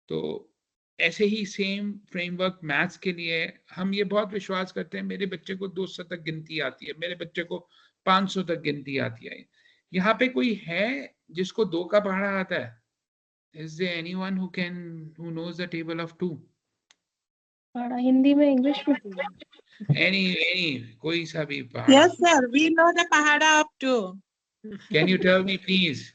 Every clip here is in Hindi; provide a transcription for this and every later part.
तो ऐसे ही सेम फ्रेमवर्क मैथ्स के लिए हम ये बहुत विश्वास करते हैं मेरे बच्चे को 200 तक गिनती आती है, मेरे बच्चे को 500 तक गिनती आती है। यहाँ पे कोई है जिसको 2 का पहाड़ा आता है? Is there anyone who knows the table of 2? पहाड़ा हिंदी में, इंग्लिश में? Any कोई सा भी पहाड़ा? Yes, sir. We know the pahada of 2. Can you tell me please?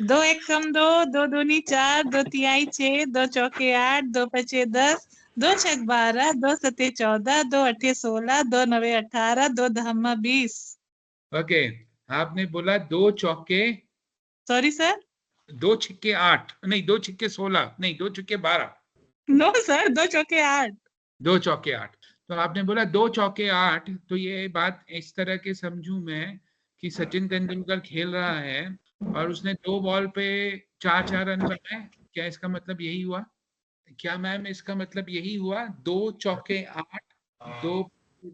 2 एकम 2, 2 दूनी 4, 2 तिहाई 6, 2 चौके 8, 2 पचे 10, 2 छक 12, 2 सते 14, 2 अठे 16, 2 नवे 18, 2 दहम्मा 20। ओके, आपने बोला 2 चौके, सॉरी सर, 2 छिक्के 8, नहीं 2 छिक्के 16, नहीं 2 छिक्के 12। नो सर, 2 चौके 8। 2 चौके 8। तो आपने बोला 2 चौके 8, तो ये बात इस तरह के समझूं मैं कि सचिन तेंदुलकर खेल रहा है और उसने 2 बॉल पे 4-4 रन बनाए, क्या इसका मतलब यही हुआ? क्या मैम इसका मतलब यही हुआ? 2 चौके 8, 2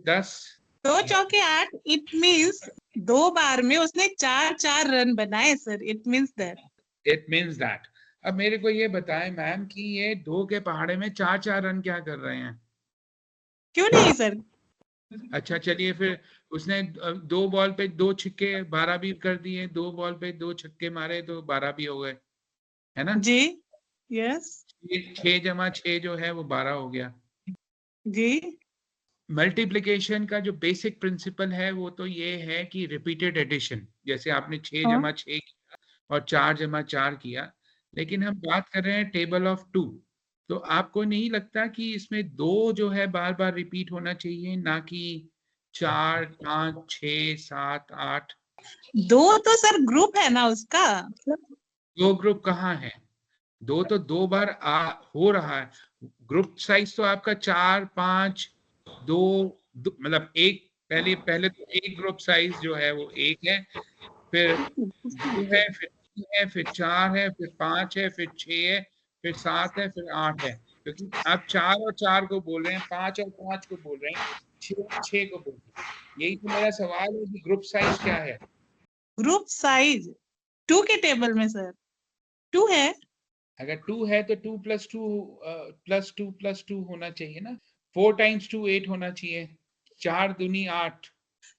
10। 2 चौके 8, इट मींस 2 बार में उसने 4-4 रन बनाए sir, it means that. It means that. अब मेरे को ये बताएं मैम कि ये 2 के पहाड़े में 4-4 रन क्या कर रहे हैं? क्यों नहीं सर? अच्छा चलिए, फिर उसने 2 बॉल पे 2 छिक्के 12 भी कर दिए, 2 बॉल पे 2 छक्के मारे तो 12 भी हो गए, है ना? जी, यस 6 जमा 6 जो है वो 12 हो गया। जी। मल्टीप्लिकेशन का जो बेसिक प्रिंसिपल है वो तो ये है कि रिपीटेड एडिशन, जैसे आपने 6 हाँ। जमा 6 किया और 4 जमा 4 किया, लेकिन हम बात कर रहे हैं टेबल ऑफ 2। तो आपको नहीं लगता कि इसमें 2 जो है बार बार रिपीट होना चाहिए, ना कि 4 5 6 7 8? 2 तो सर ग्रुप है ना उसका। 2 ग्रुप कहाँ है? 2 तो 2 बार हो रहा है। ग्रुप साइज तो आपका 4 5 2 मतलब एक, पहले तो एक ग्रुप साइज जो है वो 1 है, फिर 2 है, फिर 3 है, फिर 4 है, फिर 5 है, फिर 6 है, फिर 7 है, फिर 8 है। क्योंकि आप 4 और 4 को बोल रहे हैं, 5 और 5 को बोल रहे हैं, 6 और 6 को बोल रहे हैं। यही तो मेरा सवाल है कि ग्रुप साइज क्या है? ग्रुप साइज 2 के टेबल में सर 2 है। अगर 2 है तो 2 प्लस 2 प्लस 2 प्लस 2 होना चाहिए ना। 4 टाइम्स 2 8 होना चाहिए, 4 दूनी 8।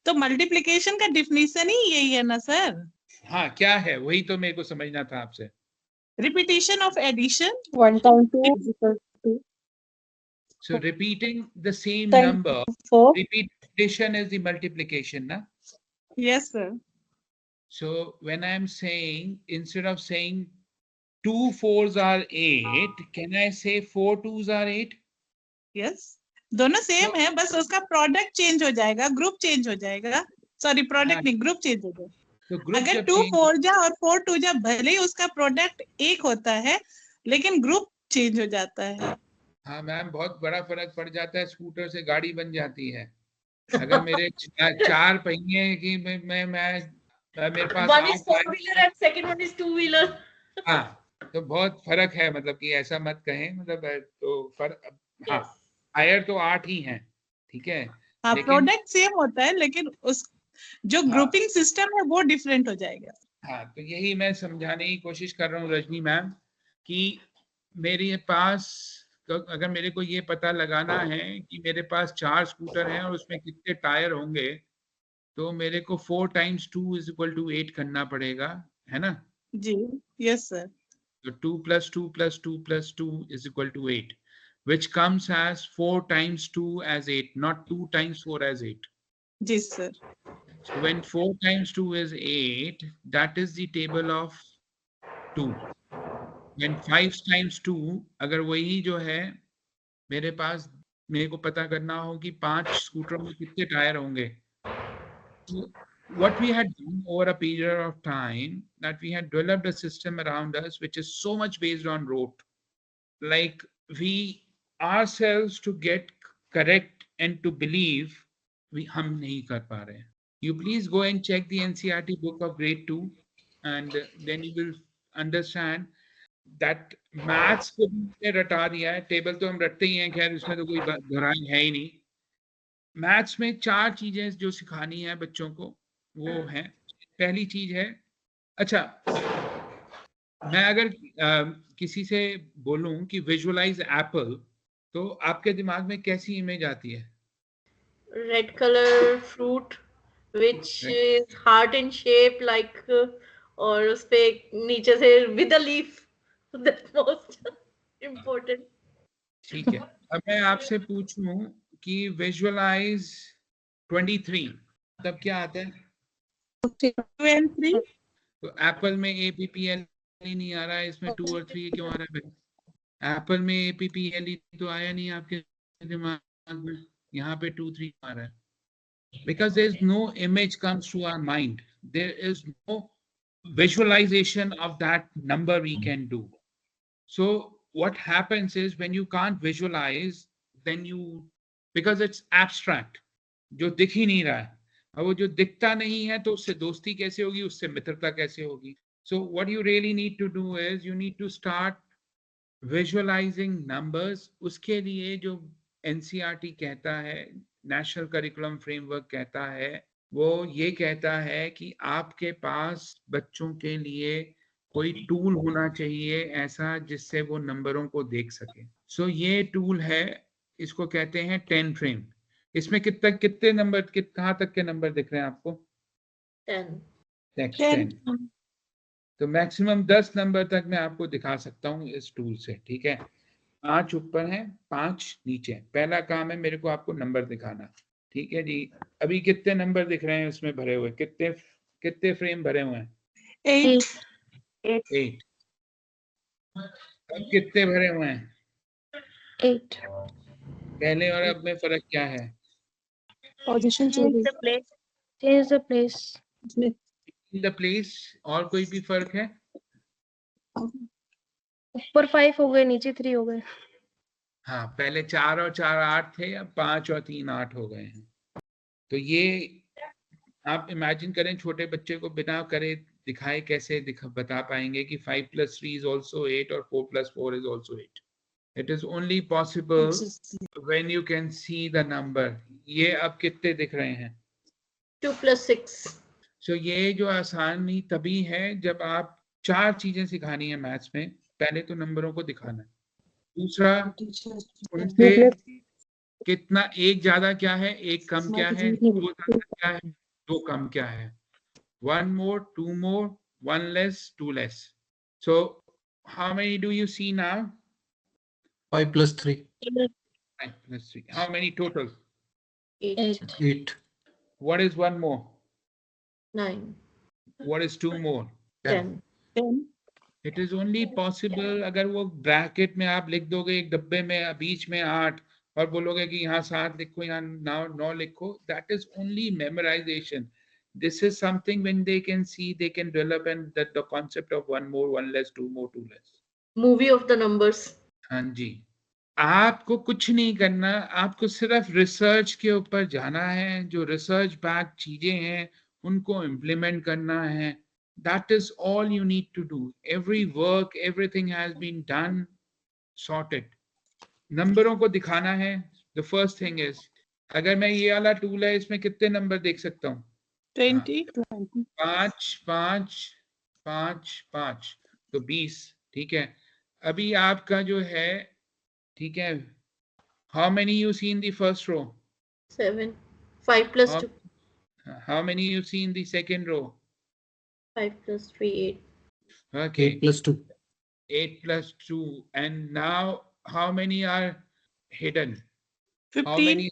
तो मल्टीप्लिकेशन का डिफिनीशन ही यही है ना सर, हाँ, क्या है वही तो मेरे को समझना था आपसे। Repetition of addition. 1 times 2 is equal to So repeating the same times number, 4. repetition is the multiplication, na? Yes sir. So when I'm saying, instead of saying 2 4s are 8, can I say 4 2s are 8? Yes, दोनों सेम है, बस उसका प्रोडक्ट चेंज हो जाएगा, ग्रुप चेंज हो जाएगा। सॉरी, हाँ, प्रोडक्ट नहीं, ग्रुप चेंज हो जाएगा। तो ग्रुप अगर जब 2 चेंज, 4 जा और 4 2 जा, भले ही उसका प्रोडक्ट एक होता है लेकिन ग्रुप चेंज हो जाता है। हाँ मैम, बहुत बड़ा फर्क पड़ जाता है, स्कूटर से गाड़ी बन जाती है। अगर मेरे 4 पहिए की मैं मेरे पास One is 8 4-wheeler and second one is 2-wheeler. हाँ, तो बहुत फर्क है, मतलब कि ऐसा मत कहें, मतलब तो फर्क, हाँ Yes. टायर तो 8 ही हैं, ठीक है, हाँ, लेकिन प्रोडक्ट सेम होता है लेकिन उस जो हाँ, ग्रुपिंग सिस्टम है वो डिफरेंट हो जाएगा। हाँ, तो यही मैं समझाने की कोशिश कर रहा हूँ रजनी मैम कि मेरे पास, अगर मेरे को ये पता लगाना है कि मेरे पास 4 स्कूटर हैं और उसमें कितने टायर होंगे, तो मेरे को 4 टाइम्स 2 इज इक्वल टू 8 करना पड़ेगा, है ना? जी, yes sir. So 2 plus 2 plus 2 plus 2 is equal to 8, which comes as 4 times 2 as 8, not 2 times 4 as 8. जी sir. So when 4 times 2 is 8, that is the table of 2. When 5 times 2, अगर वही जो है मेरे पास, मेरे को पता करना हो कि 5 स्कूटरों में कितने टायर होंगे, so what we had done over a period of time, that we had developed a system around us which is so much based on rote, like we ourselves to get correct and to believe we हम नहीं कर पा रहे हैं. You please go and check the NCERT book of grade 2 and then you will understand that maths को भी हमने रटा दिया है, टेबल तो हम रटते ही हैं, खैर उसमें तो कोई दोहराई है ही नहीं. मैथ्स में 4 चीजें जो सिखानी है बच्चों को वो है, पहली चीज है, अच्छा मैं अगर किसी से बोलूं कि विजुअलाइज एप्पल, तो आपके दिमाग में कैसी इमेज आती है? Red color fruit, which Right. is heart in shape, like और उस पे नीचे से with a leaf. That's most important. ठीक है, अब मैं आपसे पूछूं कि विजुअलाइज 23, तब क्या आता है? 2 and 3. तो एप्पल में APPL नहीं आ रहा है, इसमें 2 और 3 क्यों आ रहा है? एप्पल में APPL तो आया नहीं आपके दिमाग में, यहाँ पे 2 3 आ रहा है. Because there is no image comes to our mind, there is no visualization of that number we can do. So what happens is when you can't visualize, then you, because it's abstract, जो दिख ही नहीं रहा है, अब वो जो दिखता नहीं है तो उससे दोस्ती कैसे होगी, उससे मित्रता कैसे होगी? So what you really need to do is you need to start visualizing numbers. उसके लिए जो NCERT कहता है, नेशनल करिकुलम फ्रेमवर्क कहता है, वो ये कहता है कि आपके पास बच्चों के लिए कोई टूल होना चाहिए ऐसा जिससे वो नंबरों को देख सके. सो ये टूल है, इसको कहते हैं 10 फ्रेम. इसमें कितने नंबर, कहाँ तक के नंबर दिख रहे हैं आपको? 10. नेक्स्ट 10. 10. तो मैक्सिमम 10 नंबर तक मैं आपको दिखा सकता हूँ इस टूल से. ठीक है, 5 ऊपर है, 5 नीचे. पहला काम है मेरे को आपको नंबर दिखाना. ठीक है जी, अभी कितने नंबर दिख रहे हैं उसमें भरे हुए? कितने फ्रेम भरे हुए हैं? 8. 8. अब कितने भरे हुए हैं? 8. पहले और अब में फर्क क्या है? Position Change the place. Change the place. In the place. और कोई भी फर्क है? ऊपर 5 हो गए, नीचे 3 हो गए. हाँ, पहले 4 और 4 8 थे, अब 5 और 3 8 हो गए हैं. तो ये आप इमेजिन करें, छोटे बच्चे को बिना करे दिखाए कैसे बता पाएंगे कि 5 + 3 is also 8 और 4 + 4 is also 8. It is only possible when you can see the number. ये अब कितने दिख रहे हैं? 2 + 6. So ये जो आसानी तभी है जब आप 4 चीजें सिखानी है मैथ्स में. पहले तो नंबरों को दिखाना है, दूसरा उनसे कितना, एक ज्यादा क्या है, एक कम क्या है, दो ज्यादा क्या है, दो कम क्या है. 1 more, 2 more, 1 less, 2 less. So how many do you see now? 5 + 3. 5 + 3. How many total? 8. 8. What is 1 more? 9. What is 2 more? 10. 10. It is only possible अगर वो ब्रैकेट में आप लिख दोगे एक डब्बे में बीच में 8 और बोलोगे कि यहाँ 7 लिखो, यहाँ 9 लिखो. That is only memorization. This is something when they can see, they can develop, and that the concept of 1 more, 1 less, 2 more, 2 less. Movie of the numbers. हाँ जी, आपको कुछ नहीं करना, आपको सिर्फ रिसर्च के ऊपर जाना है. जो रिसर्च बैक चीजें हैं उनको इम्प्लीमेंट करना है. That is all you need to do. Every work, everything has been done, sorted. नंबरों को दिखाना है. The first thing is, अगर मैं ये वाला टूल है, इसमें कितने नंबर देख सकता हूँ? 20. 5 5 5 5, तो 20. ठीक है, अभी आपका जो है, ठीक है, how many you see in the first row? 7. 5 + 2. How many you see in the second row? 5 + 3, 8. Okay, 8 + 2. 8 + 2. And now how many are hidden? How 15. many?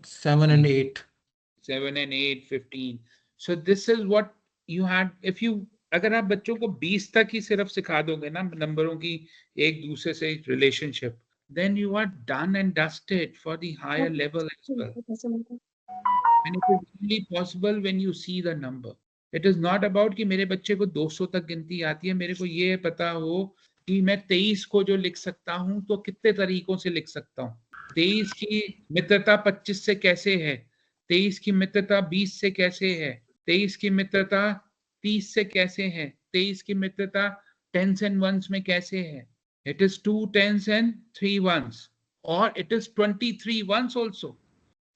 7 and 8. 7 and 8, 15. So this is what you had. If you, अगर आप बच्चों को 20 तक ही सिर्फ सिखा दोगे ना नंबरों की एक दूसरे से relationship, then you are done and dusted for the higher level as well. And it is only possible when you see the number. It is not about कि मेरे बच्चे को 200 तक गिनती आती है. मेरे को ये पता हो कि मैं 23 को जो लिख सकता हूं तो कितने तरीकों से लिख सकता हूं. 23 की मित्रता 25 से कैसे है, 23 की मित्रता 20 से कैसे है, 23 की मित्रता 30 से कैसे है, 23 की मित्रता 10s and 1s में कैसे है. It is 2 10s and 3 1s, or it is 23 1s also.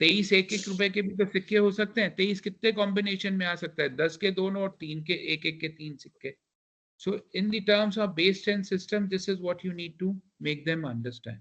23 1 रुपए के भी तो सिक्के हो सकते हैं. 23 कितने कॉम्बिनेशन में आ सकता है? 10 के 2 नोट, 3 के 1 1 के 3 सिक्के. So in the terms of base 10 system, this is what you need to make them understand.